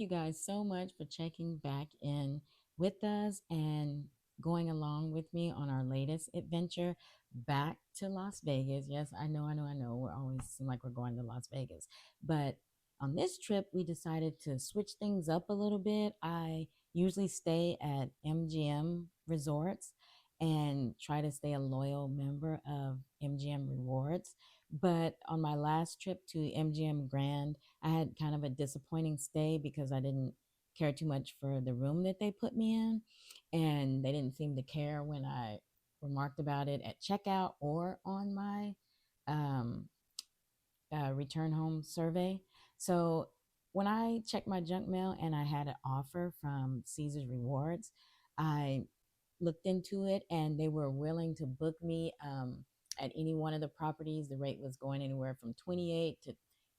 you guys so much for checking back in with us and going along with me on our latest adventure back to Las Vegas. Yes, I know. We always seem like we're going to Las Vegas. But on this trip, we decided to switch things up a little bit. I usually stay at MGM resorts and try to stay a loyal member of MGM Rewards. But on my last trip to MGM Grand, I had kind of a disappointing stay because I didn't care too much for the room that they put me in. And they didn't seem to care when I remarked about it at checkout or on my um, return home survey. So when I checked my junk mail and I had an offer from Caesar's Rewards, I looked into it and they were willing to book me at any one of the properties. The rate was going anywhere from 28 to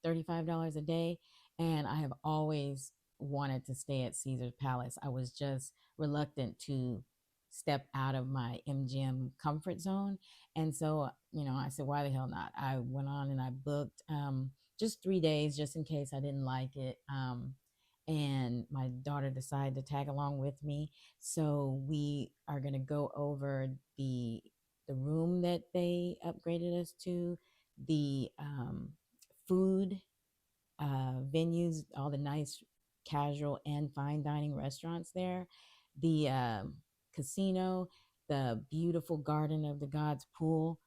$35 a day. And I have always wanted to stay at Caesar's Palace. I was just reluctant to step out of my MGM comfort zone. And so, I said, why the hell not? I went on and I booked just 3 days just in case I didn't like it. And my daughter decided to tag along with me. So we are going to go over the room that they upgraded us to, the food venues, all the nice casual and fine dining restaurants there, the casino, the beautiful Garden of the Gods pool,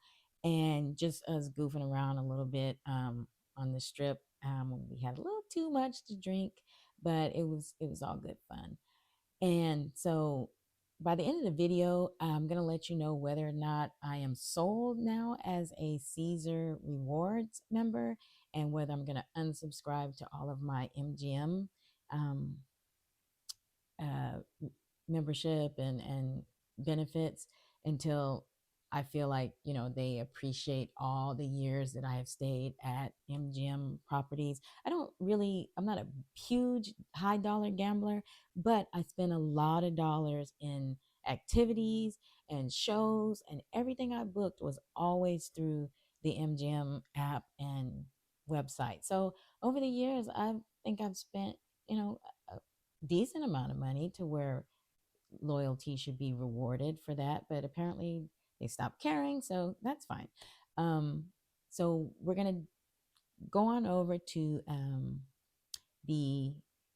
and just us goofing around a little bit on the strip. We had a little too much to drink, but it was all good fun. And so by the end of the video, I'm going to let you know whether or not I am sold now as a Caesar Rewards member and whether I'm going to unsubscribe to all of my MGM um, uh, membership and benefits until I feel like, they appreciate all the years that I have stayed at MGM properties. I'm not a huge high dollar gambler, but I spend a lot of dollars in activities and shows, and everything I booked was always through the MGM app and website. So over the years, I think I've spent, a decent amount of money to where loyalty should be rewarded for that, but apparently they stopped caring, so that's fine. Um, so we're gonna go on over to the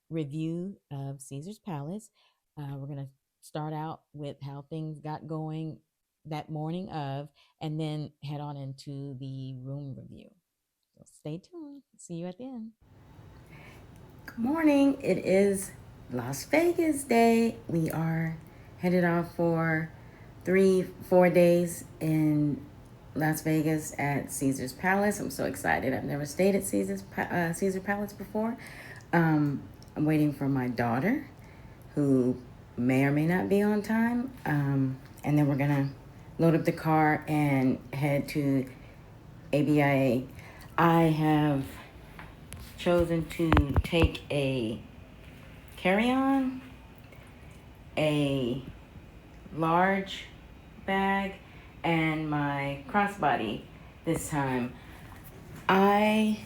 review of Caesar's Palace. We're gonna start out with how things got going that morning of, and then head on into the room review. So stay tuned. See you at the end. Good morning. It is Las Vegas Day. We are headed off for 4 days in Las Vegas at Caesar's Palace. I'm so excited. I've never stayed at Caesar Palace before. I'm waiting for my daughter, who may or may not be on time. And then we're going to load up the car and head to ABIA. I have chosen to take a carry-on, a large bag, and my crossbody this time. I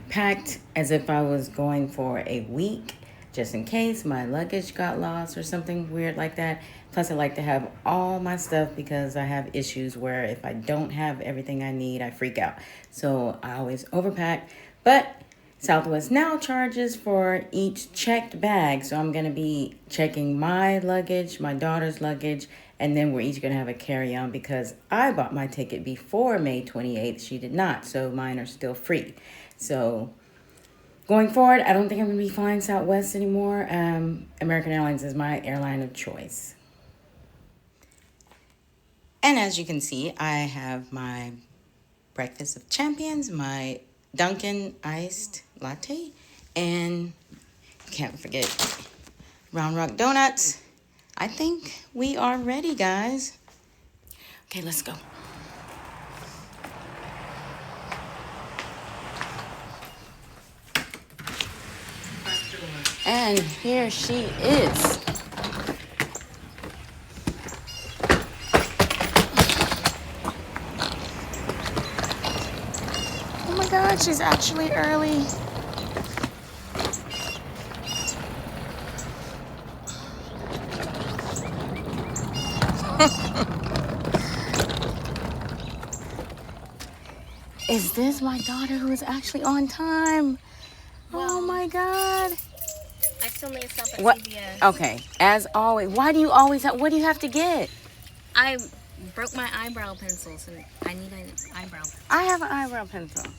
packed as if I was going for a week, just in case my luggage got lost or something weird like that. Plus, I like to have all my stuff because I have issues where if I don't have everything I need, I freak out. So I always overpack. But Southwest now charges for each checked bag. So I'm going to be checking my luggage, my daughter's luggage, and then we're each going to have a carry-on because I bought my ticket before May 28th. She did not. So mine are still free. So going forward, I don't think I'm going to be flying Southwest anymore. American Airlines is my airline of choice. And as you can see, I have my breakfast of champions, my Dunkin' iced latte, and can't forget Round Rock donuts. I think we are ready, guys. Okay, let's go. And here she is. Oh my God, she's actually early. Is this my daughter who is actually on time? Oh Well, my God. I still need stuff at What? CVS. Okay, as always. Why do you always have, what do you have to get? I broke my eyebrow pencils and I need an eyebrow I pencil. have an eyebrow pencil.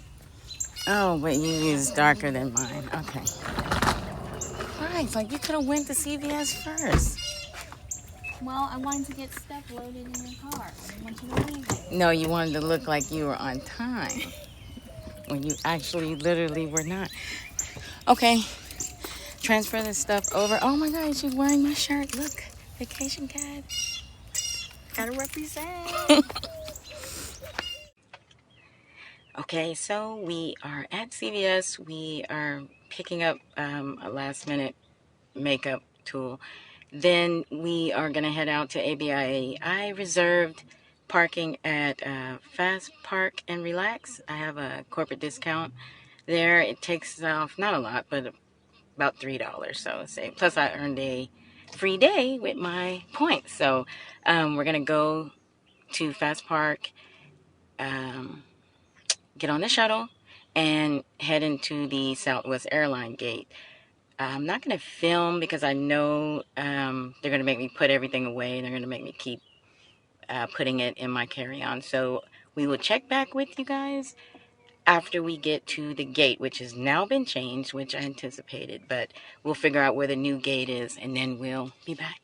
Oh, but you use darker than mine. Okay. Right, like you could have went to CVS first. Well, I wanted to get stuff loaded in your car. I didn't want you to leave it. No, you wanted to look like you were on time when you actually literally were not. Okay, transfer this stuff over. Oh my God, she's wearing my shirt. Look, vacation cat. Gotta represent. Okay, so we are at CVS. We are picking up a last minute makeup tool. Then we are going to head out to ABIA. I reserved parking at Fast Park and Relax. I have a corporate discount there. It takes off not a lot, but about $3. So say plus I earned a free day with my points. So we're going to go to Fast Park. Get on the shuttle, and head into the Southwest Airline gate. I'm not going to film because I know they're going to make me put everything away. They're going to make me keep putting it in my carry-on. So we will check back with you guys after we get to the gate, which has now been changed, which I anticipated. But we'll figure out where the new gate is, and then we'll be back.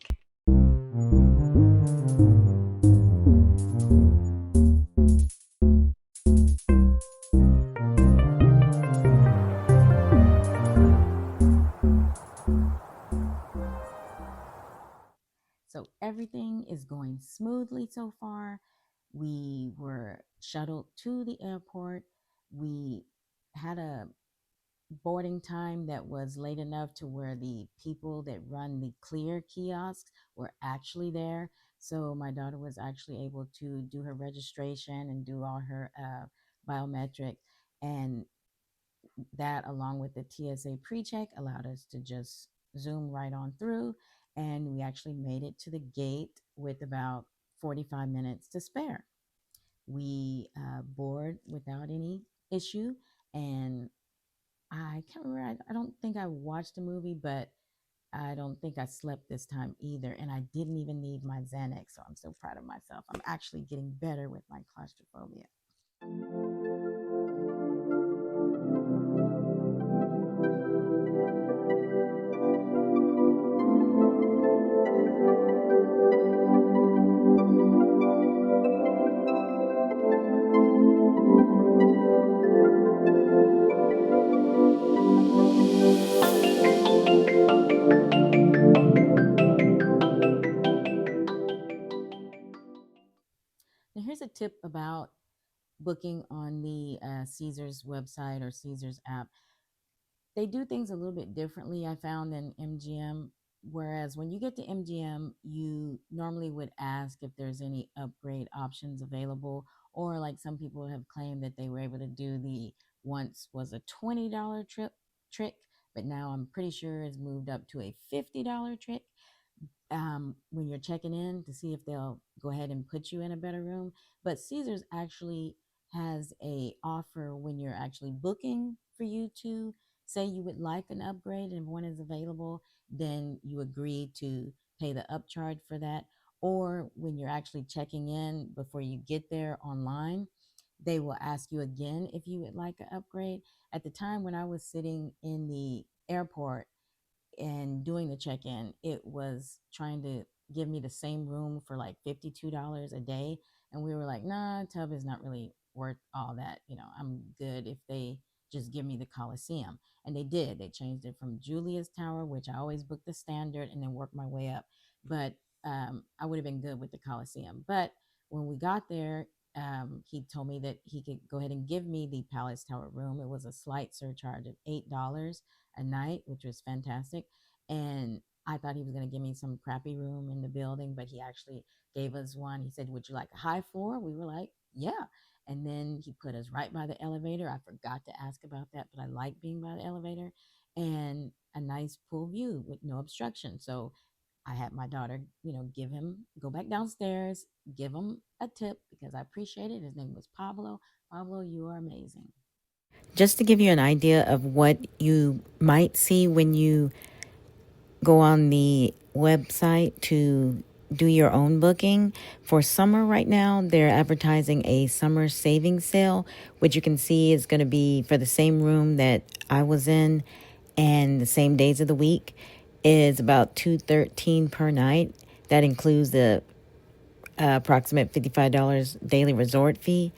So everything is going smoothly so far. We were shuttled to the airport. We had a boarding time that was late enough to where the people that run the clear kiosks were actually there. So my daughter was actually able to do her registration and do all her biometrics. And that, along with the TSA pre check, allowed us to just zoom right on through. And we actually made it to the gate with about 45 minutes to spare. We board without any issue. And I can't remember, I don't think I watched the movie, but I don't think I slept this time either. And I didn't even need my Xanax. So I'm so proud of myself. I'm actually getting better with my claustrophobia. Now, here's a tip about booking on the Caesars website or Caesars app. They do things a little bit differently, I found, than MGM. Whereas when you get to MGM, you normally would ask if there's any upgrade options available, or like some people have claimed that they were able to do the once was a $20 trick, but now I'm pretty sure it's moved up to a $50 trick when you're checking in to see if they'll go ahead and put you in a better room. But Caesars actually has a offer when you're actually booking for you to say you would like an upgrade, and if one is available, then you agree to pay the upcharge for that. Or when you're actually checking in before you get there online, they will ask you again if you would like an upgrade. At the time when I was sitting in the airport and doing the check-in, it was trying to give me the same room for like $52 a day. And we were like, nah, tub is not really worth all that. I'm good if they just give me the Coliseum. And they did. They changed it from Julia's Tower, which I always book the standard and then work my way up. But I would have been good with the Coliseum. But when we got there, he told me that he could go ahead and give me the Palace Tower room. It was a slight surcharge of $8 a night, which was fantastic. And I thought he was going to give me some crappy room in the building, but he actually gave us one. He said, "Would you like a high floor?" We were like, "Yeah." And then he put us right by the elevator. I forgot to ask about that, but I like being by the elevator, and a nice pool view with no obstruction. So I had my daughter, go back downstairs, give him a tip because I appreciate it. His name was Pablo. Pablo, you are amazing. Just to give you an idea of what you might see when you go on the website to do your own booking for summer right now, they're advertising a summer savings sale, which you can see is going to be for the same room that I was in and the same days of the week is about $213 per night. That includes the approximate $55 daily resort fee.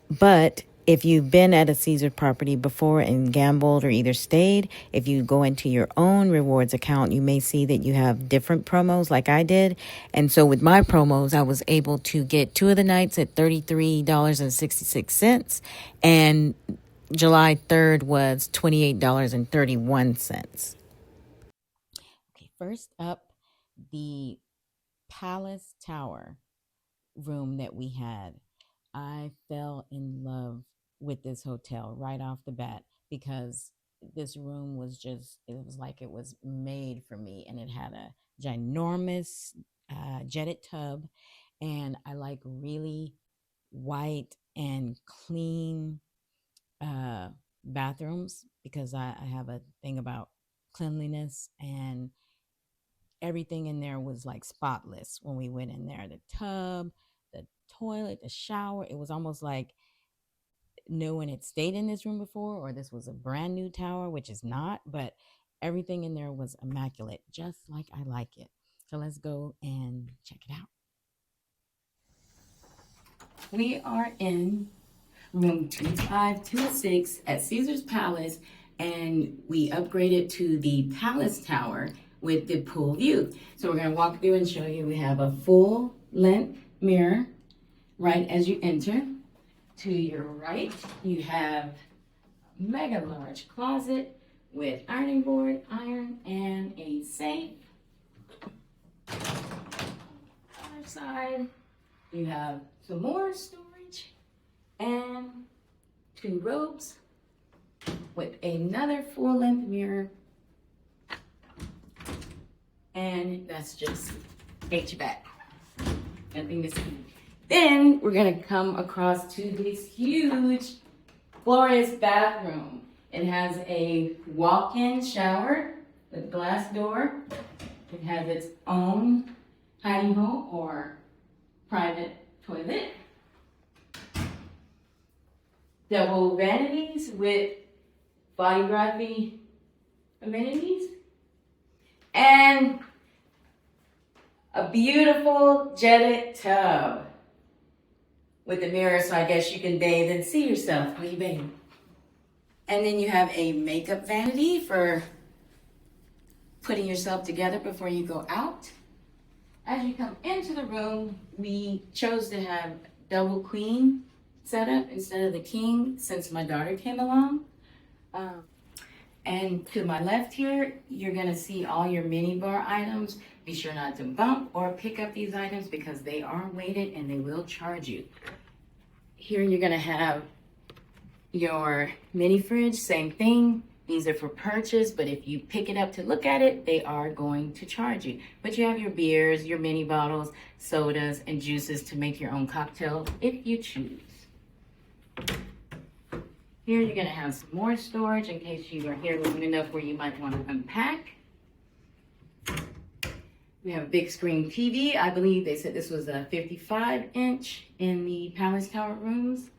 But if you've been at a Caesar property before and gambled or either stayed, if you go into your own rewards account, you may see that you have different promos like I did. And so with my promos, I was able to get two of the nights at $33.66. And July 3rd was $28.31. Okay, first up, the Palace Tower room that we had. I fell in love with this hotel right off the bat because this room was just, it was like it was made for me. And it had a ginormous jetted tub. And I like really white and clean uh, bathrooms because I have a thing about cleanliness, and everything in there was like spotless when we went in there. The tub, the toilet, the shower. It was almost like no one had stayed in this room before, or this was a brand new tower, which is not, but everything in there was immaculate, just like I like it. So let's go and check it out. We are in room 2526 at Caesar's Palace, and we upgraded to the Palace Tower with the pool view. So we're going to walk through and show you. We have a full length mirror right as you enter. To your right, you have a mega large closet with ironing board, iron, and a safe. Other side, you have some more storage and two robes with another full length mirror. And that's just HVAC. Nothing to see. Then we're gonna come across to this huge, glorious bathroom. It has a walk-in shower with glass door. It has its own hidey hole or private toilet. Double vanities with bodygraphy amenities. And a beautiful jetted tub with a mirror, so I guess you can bathe and see yourself while you bathe. And then you have a makeup vanity for putting yourself together before you go out. As you come into the room, we chose to have double queen setup instead of the king since my daughter came along. And to my left here, you're gonna see all your mini bar items. Be sure not to bump or pick up these items because they are weighted and they will charge you. Here you're gonna have your mini fridge, same thing. These are for purchase, but if you pick it up to look at it, they are going to charge you. But you have your beers, your mini bottles, sodas, and juices to make your own cocktail if you choose. Here you're gonna have some more storage in case you are here long enough where you might want to unpack. We have a big screen TV. I believe they said this was a 55-inch in the Palace Tower rooms.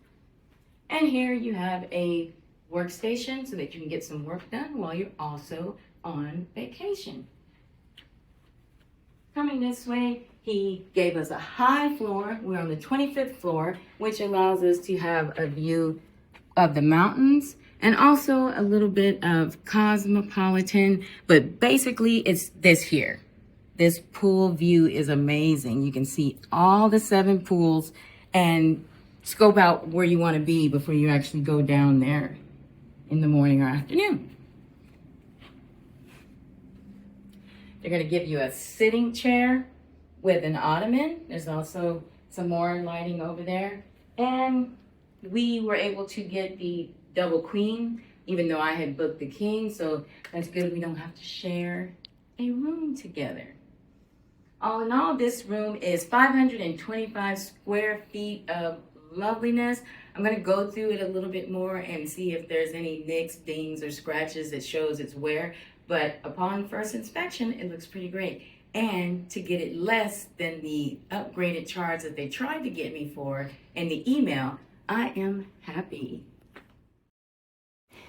And here you have a workstation so that you can get some work done while you're also on vacation. Coming this way, he gave us a high floor. We're on the 25th floor, which allows us to have a view of the mountains and also a little bit of cosmopolitan, but basically it's this here. This pool view is amazing. You can see all the 7 pools and scope out where you want to be before you actually go down there in the morning or afternoon. They're going to give you a sitting chair with an ottoman. There's also some more lighting over there. And we were able to get the double queen, even though I had booked the king. So that's good. We don't have to share a room together. All in all, this room is 525 square feet of loveliness. I'm going to go through it a little bit more and see if there's any nicks, dings, or scratches that shows its wear. But upon first inspection, it looks pretty great. And to get it less than the upgraded charge that they tried to get me for in the email, I am happy.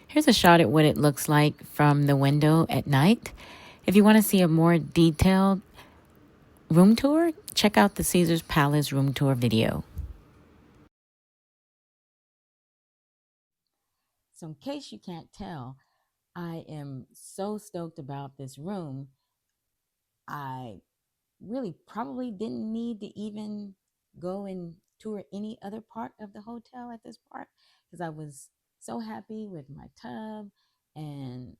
Here's a shot at what it looks like from the window at night. If you want to see a more detailed room tour, check out the Caesar's Palace room tour video. So in case you can't tell, I am so stoked about this room. I really probably didn't need to even go and tour any other part of the hotel at this part because I was so happy with my tub and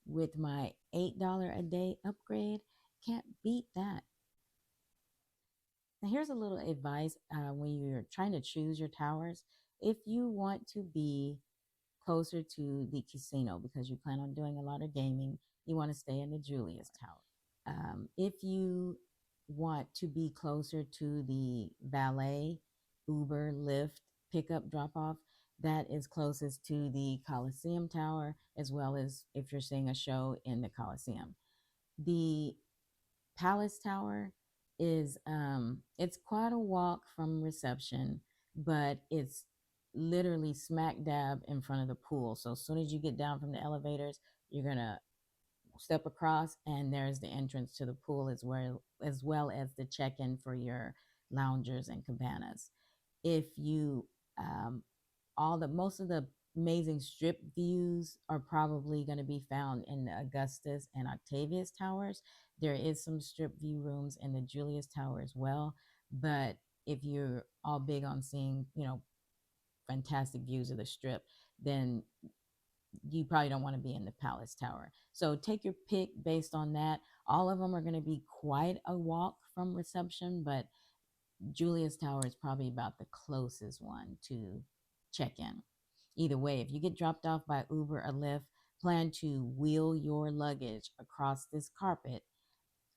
with my $8 a day upgrade. Can't beat that. Now, here's a little advice when you're trying to choose your towers. If you want to be closer to the casino because you plan on doing a lot of gaming, you want to stay in the Julius Tower. If you want to be closer to the valet, Uber, Lyft, pickup, drop off, that is closest to the Coliseum Tower, as well as if you're seeing a show in the Coliseum. The Palace Tower is it's quite a walk from reception, but it's literally smack dab in front of the pool. So as soon as you get down from the elevators, you're gonna step across and there's the entrance to the pool as well as the check-in for your loungers and cabanas. If you all the most of the amazing strip views are probably going to be found in the Augustus and Octavius towers. There is some strip view rooms in the Julius Tower as well, but if you're all big on seeing, fantastic views of the strip, then you probably don't want to be in the Palace Tower. So take your pick based on that. All of them are going to be quite a walk from reception, but Julius Tower is probably about the closest one to check in. Either way, if you get dropped off by Uber or Lyft, plan to wheel your luggage across this carpet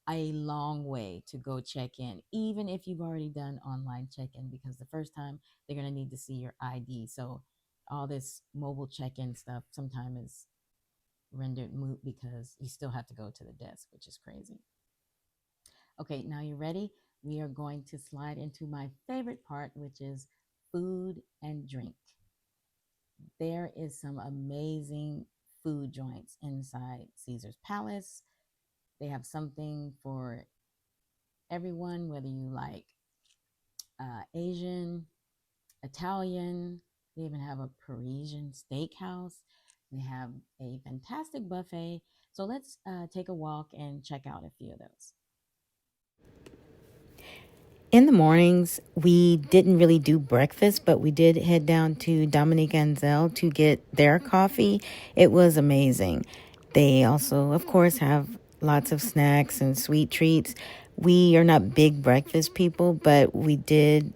a long way to go check in, even if you've already done online check in, because the first time they're going to need to see your ID. So, all this mobile check in stuff sometimes is rendered moot because you still have to go to the desk, which is crazy. Okay, now you're ready. We are going to slide into my favorite part, which is food and drink. There is some amazing food joints inside Caesar's Palace. They have something for everyone, whether you like Asian, Italian. They even have a Parisian steakhouse. They have a fantastic buffet. So let's take a walk and check out a few of those. In the mornings, we didn't really do breakfast, but we did head down to Dominique and Zell to get their coffee. It was amazing. They also, of course, have lots of snacks and sweet treats. We are not big breakfast people, but we did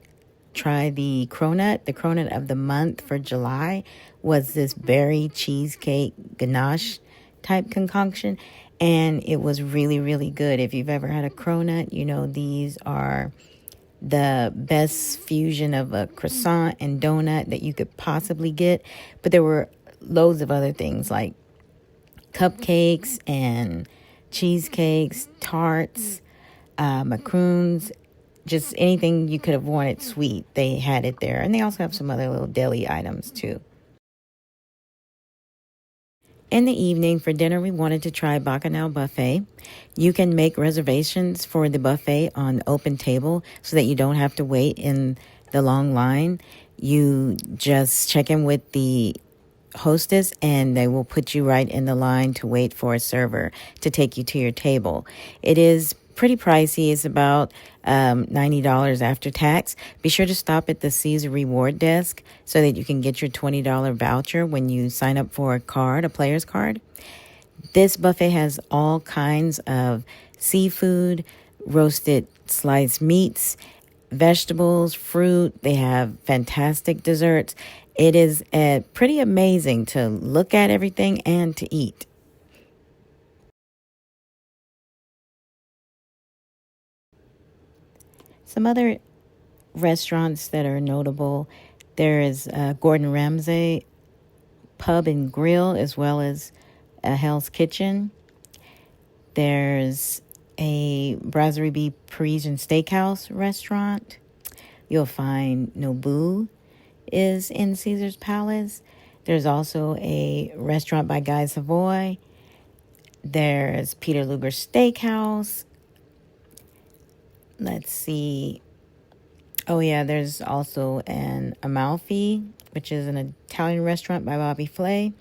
try the cronut. The cronut of the month for July was this berry cheesecake ganache type concoction, and it was really, really good. If you've ever had a cronut, you know these are the best fusion of a croissant and donut that you could possibly get. But there were loads of other things like cupcakes and cheesecakes, tarts, macaroons, just anything you could have wanted sweet. They had it there. And they also have some other little deli items too. In the evening for dinner, we wanted to try Bacchanal Buffet. You can make reservations for the buffet on Open Table so that you don't have to wait in the long line. You just check in with the hostess and they will put you right in the line to wait for a server to take you to your table. It is pretty pricey. It's about $90 after tax. Be sure to stop at the Caesar Reward Desk so that you can get your $20 voucher when you sign up for a player's card. This buffet has all kinds of seafood, roasted sliced meats, vegetables, fruit. They have fantastic desserts. It is pretty amazing to look at everything and to eat. Some other restaurants that are notable, there is Gordon Ramsay Pub and Grill, as well as Hell's Kitchen. There's a Brasserie B Parisian Steakhouse restaurant. You'll find Nobu is in Caesar's Palace. There's also a restaurant by Guy Savoy. There's Peter Luger Steakhouse. Let's see. Oh, yeah, there's also an Amalfi, which is an Italian restaurant by Bobby Flay.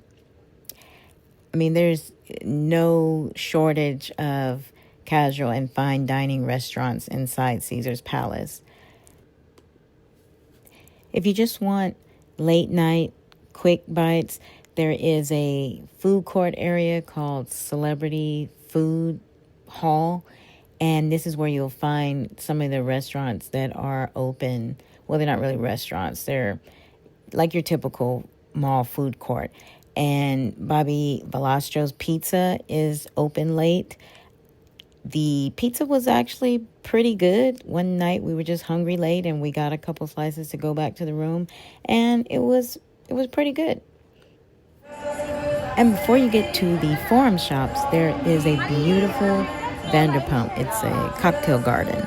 I mean, there's no shortage of casual and fine dining restaurants inside Caesar's Palace. If you just want late night quick bites, there is a food court area called Celebrity Food Hall. And this is where you'll find some of the restaurants that are open. Well, they're not really restaurants. They're like your typical mall food court. And Bobby Velastro's Pizza is open late. The pizza was actually pretty good. One night we were just hungry late and we got a couple slices to go back to the room, and it was pretty good. And before you get to the Forum Shops, there is a beautiful Vanderpump. It's a cocktail garden.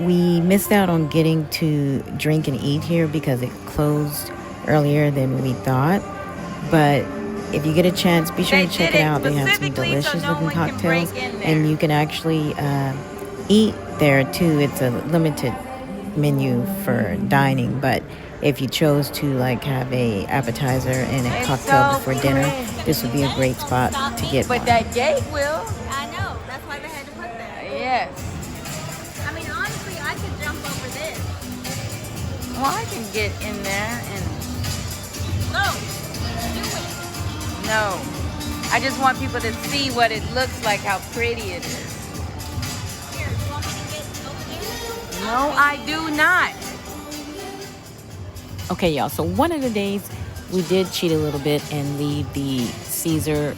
We missed out on getting to drink and eat here because it closed earlier than we thought. But if you get a chance, be sure to check it out. They have some delicious looking cocktails, and you can actually eat there too. It's a limited menu for dining, but if you chose to like have a appetizer and a cocktail before dinner, this would be a great spot to get But one. that gate will. I know. That's why they had to put that. Yes. I mean, honestly, I could jump over this. Well, I can get in there and No, do it. no. I just want people to see what it looks like, how pretty it is. Here, you want me to get over there? No, I do not. Okay, y'all. So one of the days we did cheat a little bit and leave the Caesar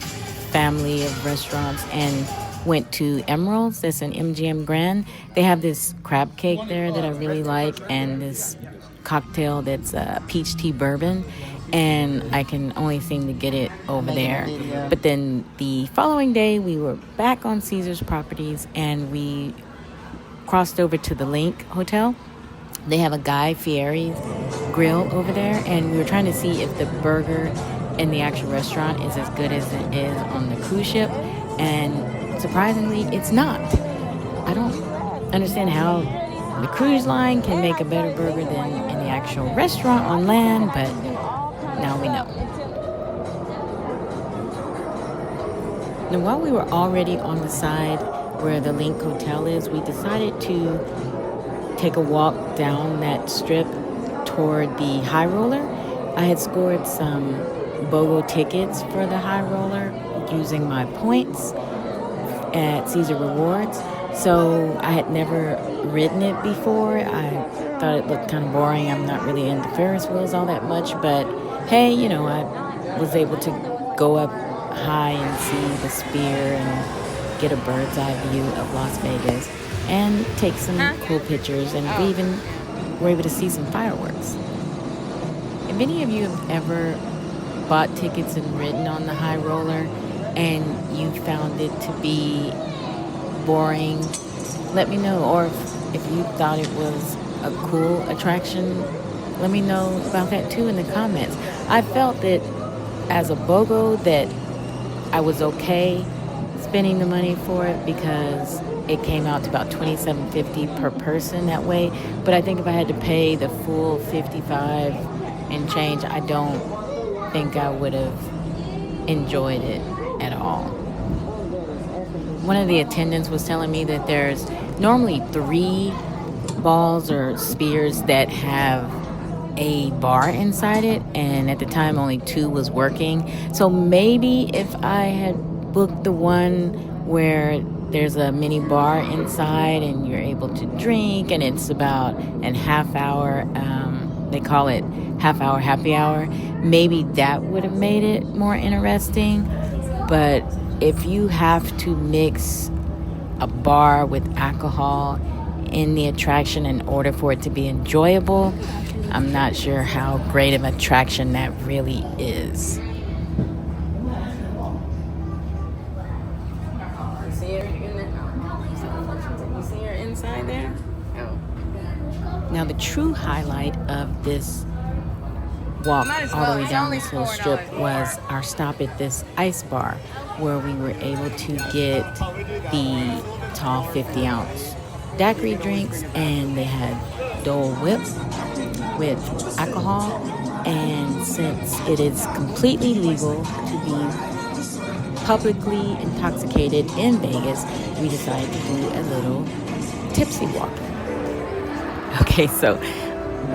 family of restaurants and went to Emerald's. That's an MGM Grand. They have this crab cake there that I really like, and this cocktail that's peach tea bourbon. And I can only seem to get it over there. But then the following day, we were back on Caesar's properties and we crossed over to the Link Hotel. They have a Guy Fieri's grill over there, and we were trying to see if the burger in the actual restaurant is as good as it is on the cruise ship, and surprisingly, it's not. I don't understand how the cruise line can make a better burger than in the actual restaurant on land, but now we know. Now, while we were already on the side where the Link Hotel is, we decided to take a walk down that strip toward the High Roller. I had scored some BOGO tickets for the High Roller using my points at Caesar Rewards. So I had never ridden it before. I thought it looked kind of boring. I'm not really into Ferris wheels all that much, but hey, you know, I was able to go up high and see the Sphere and get a bird's eye view of Las Vegas and take some cool pictures, and we even were able to see some fireworks. If any of you have ever bought tickets and ridden on the High Roller and you found it to be boring, let me know. Or if you thought it was a cool attraction, let me know about that too in the comments. I felt that as a BOGO that I was okay spending the money for it because it came out to about $27.50 per person that way. But I think if I had to pay the full 55 and change, I don't think I would have enjoyed it at all. One of the attendants was telling me that there's normally 3 balls or spheres that have a bar inside it, and at the time only 2 was working. So maybe if I had booked the one where there's a mini bar inside and you're able to drink, and it's about an half hour, they call it half hour happy hour, maybe that would have made it more interesting. But if you have to mix a bar with alcohol in the attraction in order for it to be enjoyable, I'm not sure how great of an attraction that really is. You see her inside there? Now, the true highlight of this walk all the way down this little strip was our stop at this ice bar where we were able to get the tall 50-ounce daiquiri drinks, and they had Dole Whip with alcohol. And since it is completely legal to be publicly intoxicated in Vegas, we decided to do a little tipsy walk. Okay, so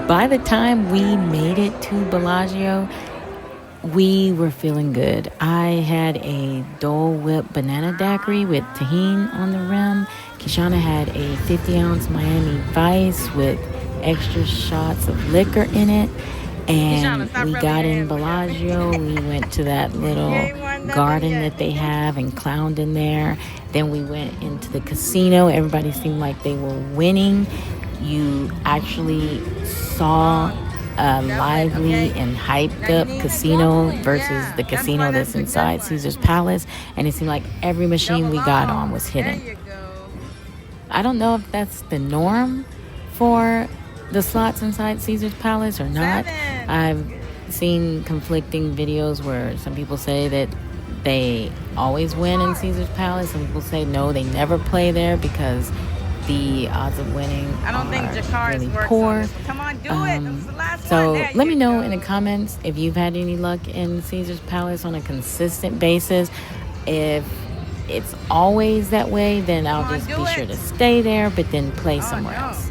by the time we made it to Bellagio, we were feeling good. I had a Dole Whip banana daiquiri with tahini on the rim. Kishana had a 50-ounce Miami Vice with extra shots of liquor in it. And we got in Bellagio. We went to that little garden that they have and clowned in there. Then we went into the casino. Everybody seemed like they were winning. You actually saw a lively and hyped up casino versus the casino that's inside Caesar's Palace. And it seemed like every machine we got on was hidden. I don't know if that's the norm for the slots inside Caesar's Palace or not. I've seen conflicting videos where some people say that they always win in Caesar's Palace. Some people say no, they never play there because the odds of winning are really poor. So let me know in the comments if you've had any luck in Caesar's Palace on a consistent basis. If it's always that way, then I'll just be sure to stay there, but then play somewhere else.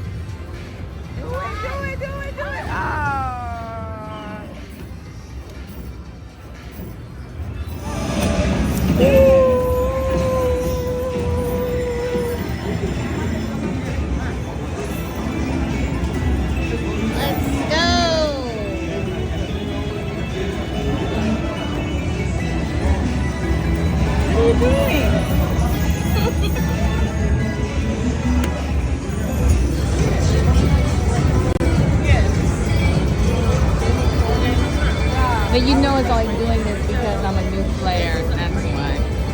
But you know it's only doing this because I'm a new player. That's why.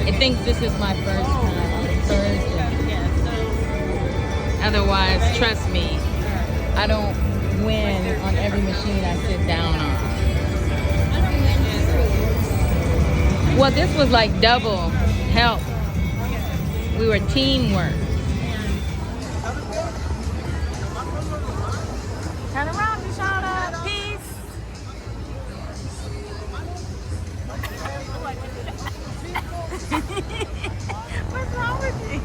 It thinks this is my first time on Thursday. Otherwise, trust me, I don't win on every machine I sit down on. Well, this was like double help. We were teamwork. Turn around, Deshauna. Peace. What's wrong with you?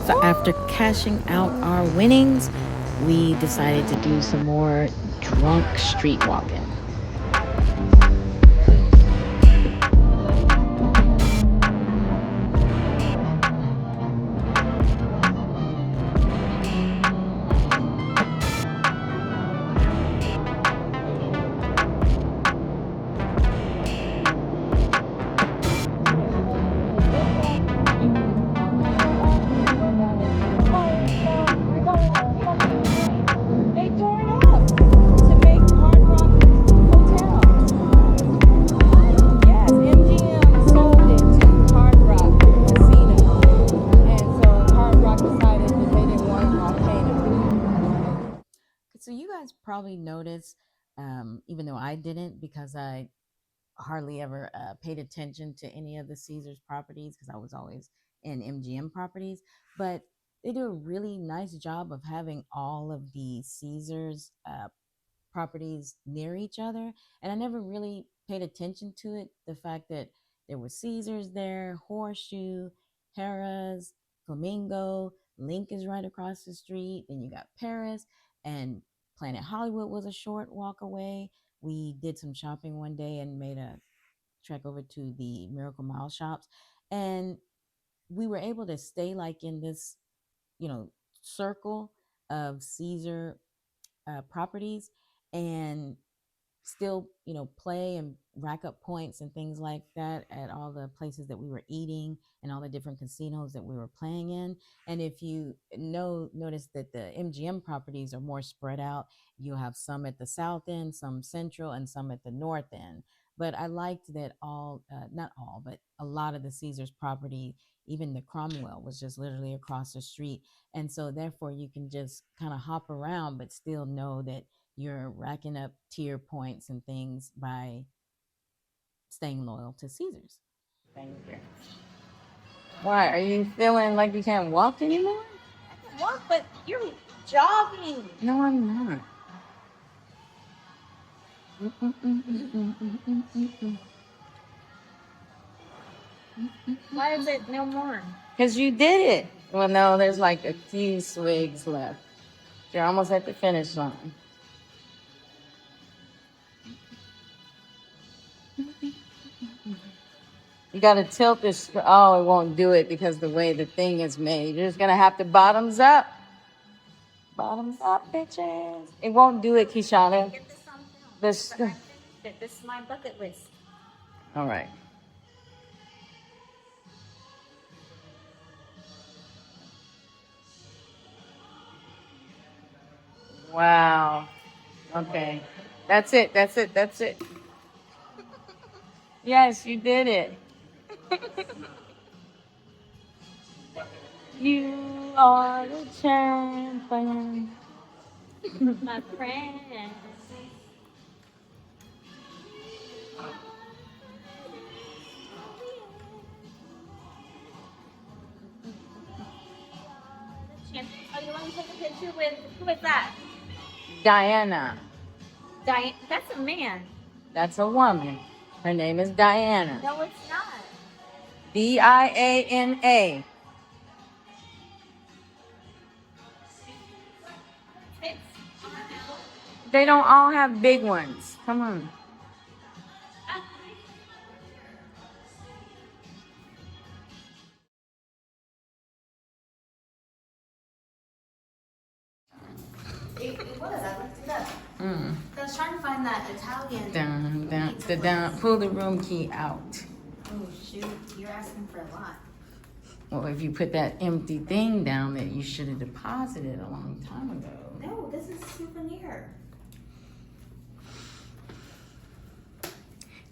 So after cashing out our winnings, we decided to do some more drunk street walking. So you guys probably noticed, even though I didn't, because I hardly ever paid attention to any of the Caesars properties because I was always in MGM properties. But they do a really nice job of having all of the Caesars properties near each other. And I never really paid attention to it. The fact that there were Caesars there, Horseshoe, Harrah's, Flamingo, Link is right across the street. Then you got Paris, and Planet Hollywood was a short walk away. We did some shopping one day and made a trek over to the Miracle Mile shops. And we were able to stay like in this, circle of Caesar properties. And still, play and rack up points and things like that at all the places that we were eating and all the different casinos that we were playing in. And if you notice that the MGM properties are more spread out, you'll have some at the south end, some central, and some at the north end. But I liked that not all, but a lot of the Caesars property, even the Cromwell, was just literally across the street. And so, therefore, you can just kind of hop around, but still know that you're racking up tier points and things by staying loyal to Caesars. Thank you. Why? Are you feeling like you can't walk anymore? I can walk, but you're jogging. No, I'm not. Why is it no more? Because you did it. Well, no, there's like a few swigs left. You're almost at the finish line. You got to tilt this. Oh, it won't do it because the way the thing is made. You're just going to have to bottoms up. Bottoms up, bitches. It won't do it, Kishana. Get this on film. This. But I finished it. This is my bucket list. All right. Wow. Okay. That's it. That's it. That's it. Yes, you did it. You are the champion. My friend. Oh, you want to take a picture with, who is that? Diana. Diane. That's a man. That's a woman. Her name is Diana. No, it's not. Diana. It's They don't all have big ones. Come on. It was. I looked it up. I was trying to find that Italian. Down. Pull the room key out. Oh shoot! You're asking for a lot. Well, if you put that empty thing down that you should have deposited a long time ago. No, this is a souvenir.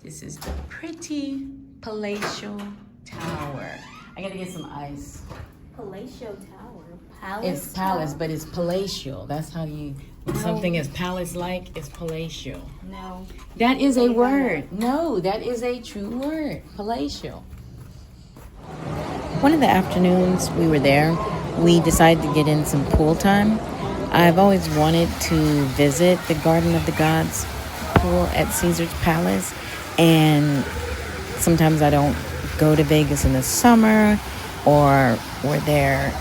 This is the pretty palatial tower. I gotta get some ice. Palatial Tower. It's palace, but it's palatial. That's how you. When something is palace-like, it's palatial. No. That is a word. No, that is a true word. Palatial. One of the afternoons we were there, we decided to get in some pool time. I've always wanted to visit the Garden of the Gods pool at Caesar's Palace, and sometimes I don't go to Vegas in the summer, or we're there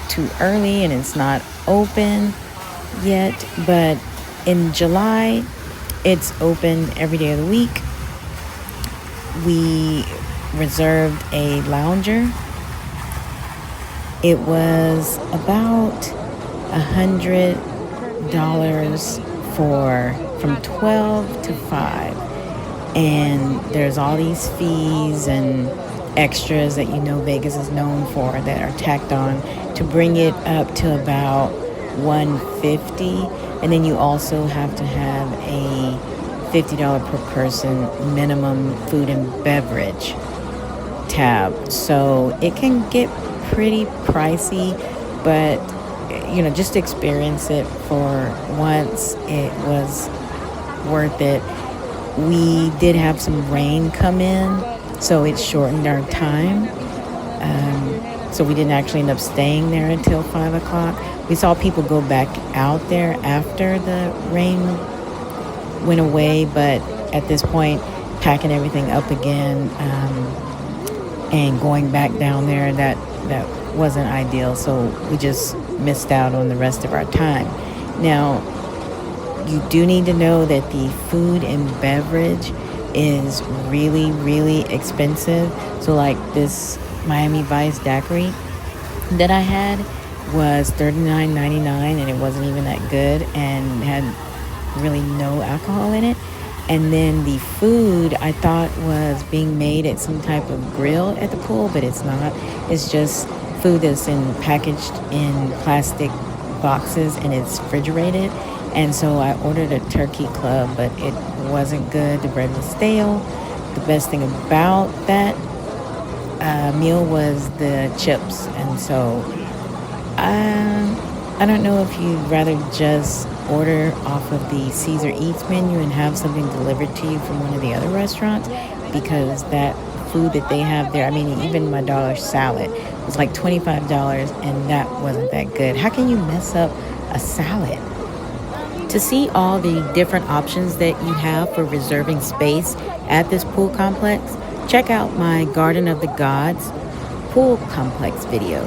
too early and it's not open yet. But in July, it's open every day of the week. We reserved a lounger. It was about $100 from 12 to 5, and there's all these fees and extras that Vegas is known for that are tacked on to bring it up to about $150. And then you also have to have a $50 per person minimum food and beverage tab. So it can get pretty pricey, but just experience it for once. It was worth it. We did have some rain come in, so it shortened our time. So we didn't actually end up staying there until 5 o'clock. We saw people go back out there after the rain went away, but at this point, packing everything up again and going back down there, that wasn't ideal. So we just missed out on the rest of our time. Now, you do need to know that the food and beverage is really, really expensive. So like this Miami Vice daiquiri that I had was $39.99, and it wasn't even that good and had really no alcohol in it. And then the food I thought was being made at some type of grill at the pool, but it's not. It's just food that's packaged in plastic boxes and it's refrigerated. And so I ordered a turkey club, but it wasn't good. The bread was stale. The best thing about that meal was the chips. And so I don't know if you'd rather just order off of the Caesar Eats menu and have something delivered to you from one of the other restaurants, because that food that they have there, I mean, even my dollar salad was like $25 and that wasn't that good. How can you mess up a salad? To see all the different options that you have for reserving space at this pool complex, check out my Garden of the Gods pool complex video.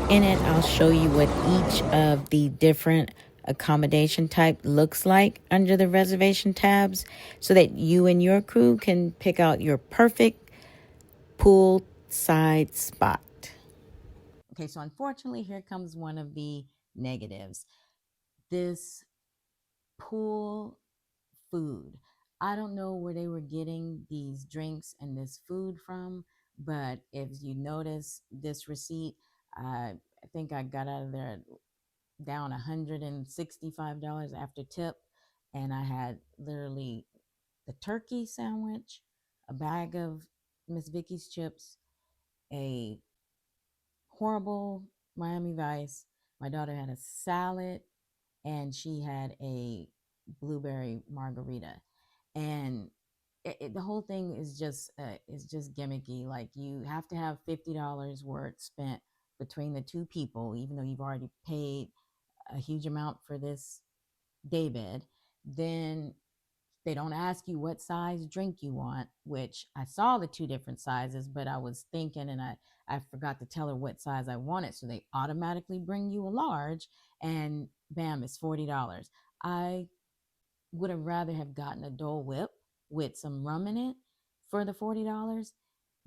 In it, I'll show you what each of the different accommodation type looks like under the reservation tabs so that you and your crew can pick out your perfect poolside spot. Okay, so unfortunately, here comes one of the negatives. This pool food. I don't know where they were getting these drinks and this food from, but if you notice this receipt, I think I got out of there down $165 after tip, and I had literally the turkey sandwich, a bag of Miss Vicky's chips, a horrible Miami Vice. My daughter had a salad, and she had a blueberry margarita. And the whole thing is just gimmicky. Like, you have to have $50 worth spent between the two people, even though you've already paid a huge amount for this daybed. Then they don't ask you what size drink you want, which I saw the two different sizes, but I was thinking and I forgot to tell her what size I wanted. So they automatically bring you a large and bam, it's $40. I would have rather have gotten a Dole Whip with some rum in it for the $40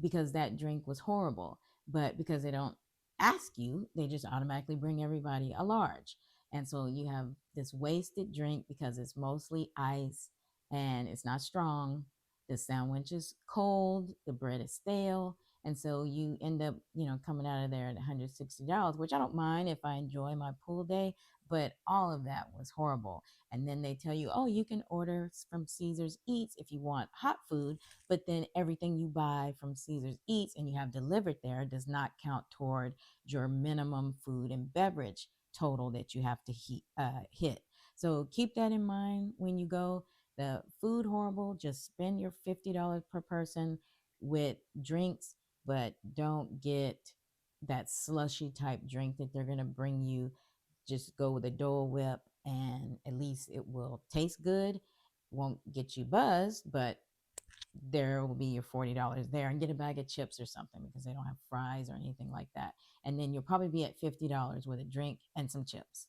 because that drink was horrible. But because they don't ask you, they just automatically bring everybody a large. And so you have this wasted drink because it's mostly ice and it's not strong. The sandwich is cold, the bread is stale. And so you end up, coming out of there at $160, which I don't mind if I enjoy my pool day, but all of that was horrible. And then they tell you, oh, you can order from Caesar's Eats if you want hot food, but then everything you buy from Caesar's Eats and you have delivered there does not count toward your minimum food and beverage total that you have to hit. So keep that in mind when you go. The food horrible, just spend your $50 per person with drinks, but don't get that slushy type drink that they're going to bring you. Just go with a Dole Whip, and at least it will taste good. Won't get you buzzed, but there will be your $40 there. And get a bag of chips or something because they don't have fries or anything like that. And then you'll probably be at $50 with a drink and some chips.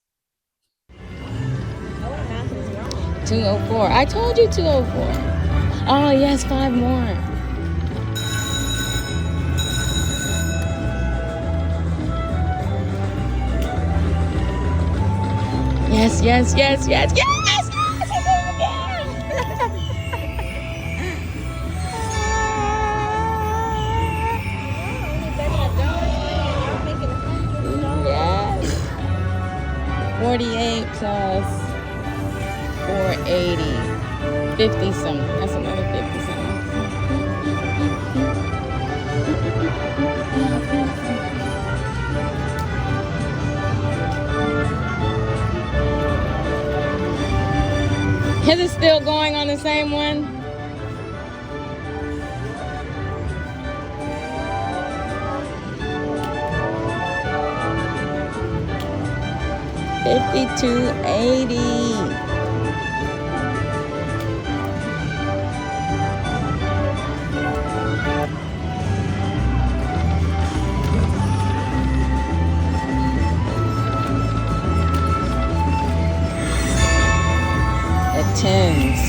204. I told you 204. Oh, yes, 5 more. Yes, yes, yes, yes, yes! Yes. 48 plus 480. 50 something. That's another 50 something. Is it still going on the same one? $52.80. Tens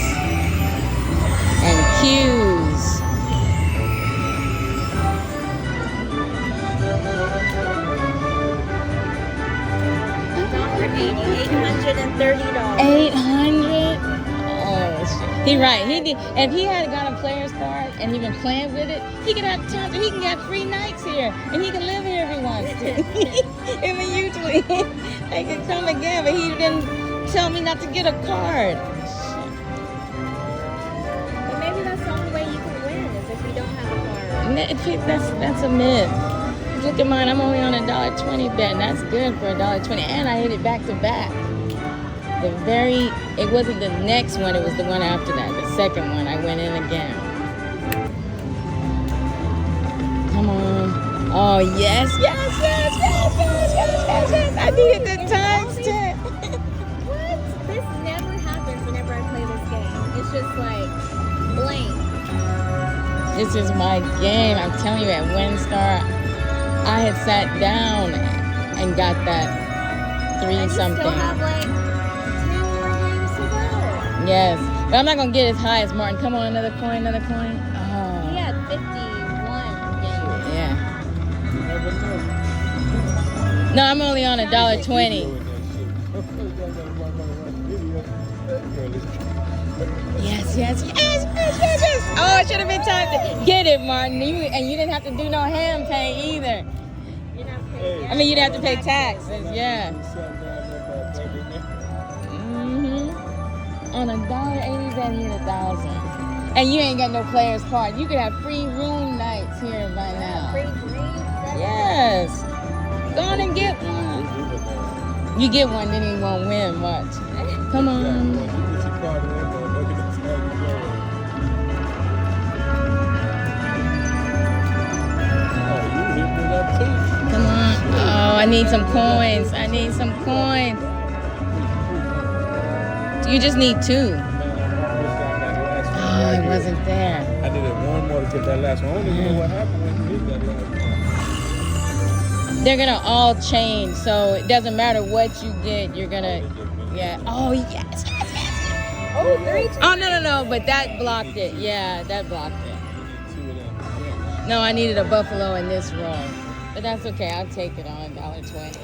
and Q's. $830. Right. He did. If he had got a player's card and he been playing with it, he could have tons. He can get free nights here, and he can live here if he wants to. I mean, usually they could come again, but he didn't tell me not to get a card. But maybe that's the only way you can win is if you don't have a card. That's a myth. Look at mine. I'm only on $1.20 bet, and that's good for $1.20. And I hit it back to back. It wasn't the next one, it was the one after that. The second one, I went in again. Come on. Oh, yes. I needed the times 10. What? This never happens whenever I play this game. It's just like blank. This is my game. I'm telling you, at WinStar, I had sat down and got that 3 And you something. still have like 2 more games to go. Yes. But I'm not going to get as high as Martin. Come on, another coin. Oh. He had 51 games. Yeah. No, I'm only on $1.20. Yes. Oh, I should have been time to get it, Martin. And you didn't have to do no ham pay either. You know, crazy. I mean, you didn't have to pay taxes. Yeah. On $1.80, then you hit 1,000. And you ain't got no player's card. You could have free room nights here by now. Free drinks. Yes. Go on and get one. You get one, then you won't win much. Come on. Come on. Oh, I need some coins. You just need 2. Oh, it wasn't there. I needed one more to get that last one. I don't even know what happened when you did that last one. They're gonna all change, so it doesn't matter what you get. You're gonna, yeah. Oh yes. Oh, 3. Oh no, but that blocked it. Yeah, that blocked it. You need 2 of them. No, I needed a buffalo in this roll, but that's okay. I'll take it on $1.20.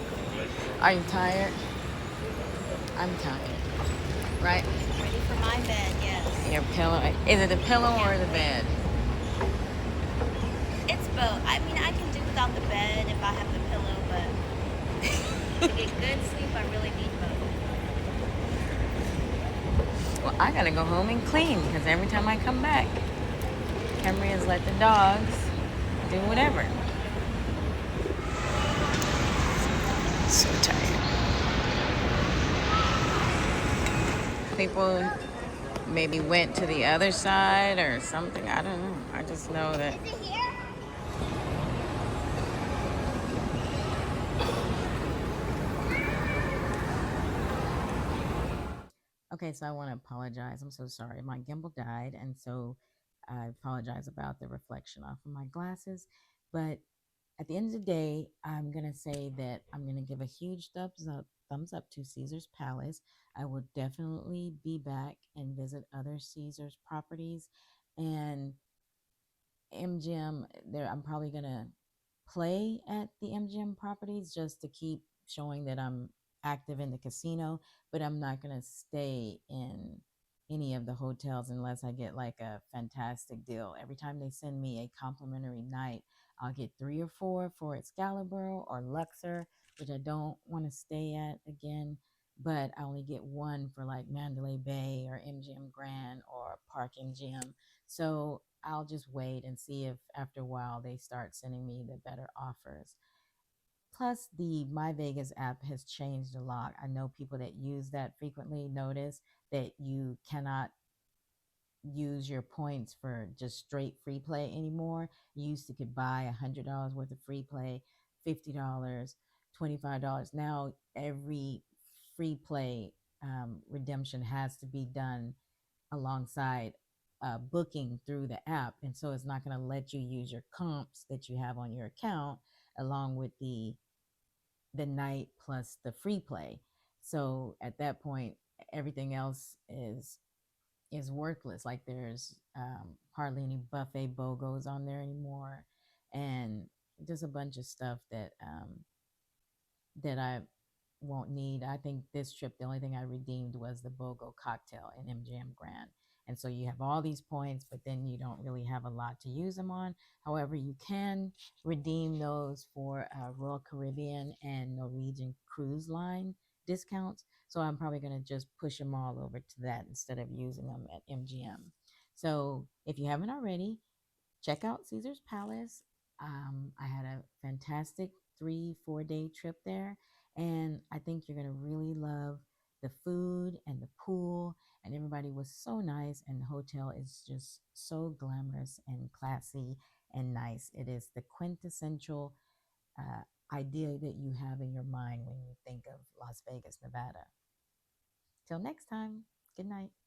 Are you tired? I'm tired. Right? Ready for my bed, yes. Your pillow. Is it the pillow or the bed? It's both. I mean, I can do without the bed if I have the pillow, but to get good sleep, I really need both. Well, I gotta go home and clean because every time I come back, Henry has let the dogs do whatever. So tired. People maybe went to the other side or something. I don't know. I just know that. Is it here? Okay, so I want to apologize. I'm so sorry. My gimbal died, and so I apologize about the reflection off of my glasses. But at the end of the day, I'm gonna say that I'm gonna give a huge thumbs up to Caesar's Palace. I will definitely be back and visit other Caesar's properties, and MGM. There, I'm probably gonna play at the MGM properties just to keep showing that I'm active in the casino, but I'm not going to stay in any of the hotels unless I get like a fantastic deal. Every time they send me a complimentary night, I'll get 3 or 4 for Excalibur or Luxor, which I don't want to stay at again, but I only get 1 for like Mandalay Bay or MGM Grand or Park MGM. So I'll just wait and see if after a while they start sending me the better offers. Plus, the My Vegas app has changed a lot. I know people that use that frequently notice that you cannot use your points for just straight free play anymore. You used to could buy $100 worth of free play, $50, $25. Now every free play redemption has to be done alongside booking through the app, and so it's not going to let you use your comps that you have on your account along with the night plus the free play. So at that point, everything else is worthless. Like there's hardly any buffet BOGOs on there anymore, and just a bunch of stuff that I won't need. I think this trip, the only thing I redeemed was the BOGO cocktail in MGM Grand, And so you have all these points, but then you don't really have a lot to use them on. However, you can redeem those for Royal Caribbean and Norwegian Cruise Line discounts. So I'm probably going to just push them all over to that instead of using them at MGM. So if you haven't already, check out Caesar's Palace. I had a fantastic 3-4 day trip there, and I think you're going to really love the food and the pool, and everybody was so nice, and the hotel is just so glamorous and classy and nice. It is the quintessential idea that you have in your mind when you think of Las Vegas, Nevada. Till next time, good night.